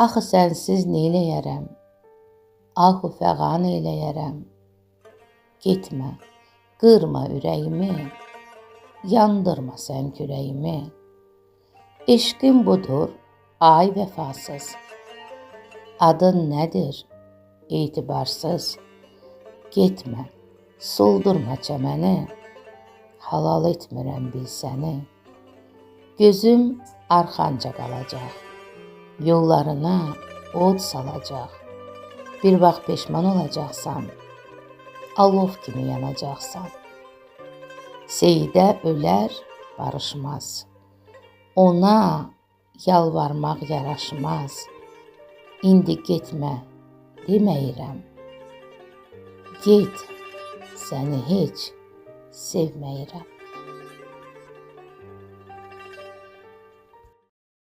Axı sənsiz neyləyərəm, ahu fəğan eyləyərəm. Getmə, qırma ürəyimi, yandırma sən kürəyimi. Eşqin budur, ay vəfasız. Adın nədir, etibarsız. Getmə, soldurma çəməni, halal etmirəm bil səni. Gözüm arxanca qalacaq, yollarına od salacaq. Bir vaxt peşman olacaqsan, alov kimi yanacaqsan. Seyyidə ölər, barışmaz. Ona yalvarmaq yaraşmaz. İndi getmə deməyirəm. Get, səni heç sevməyirəm.